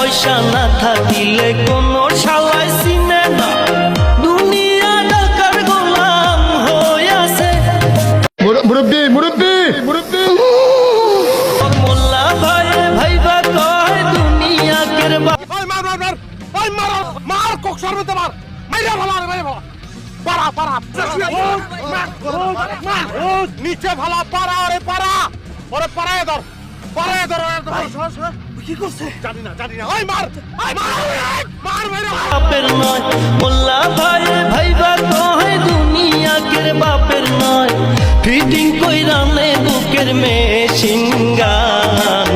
পয়সা না থাকিলে কোনো শালায় চিনে না, দুনিয়া টাকার গোলাম হইয়াছে। মুরব্বি মুরব্বি মুরব্বি মোল্লা ভাই ভাইবা কয় দুনিয়া কের বাপ। মার কক সর্বতে মার মাইরা ভালো মাইরা ভালো পারা পারা নিচে ভালো পারা আরে পারা ওরে পারায় ধর পারায় ধর কি করছে জানি না ওই মার মার মাইরা বাপের নয় মোল্লা ভাই ভাইবা কয় দুনিয়া কের বাপের নয়, ফিটিং কইরা নে বুকের মেশিন গান।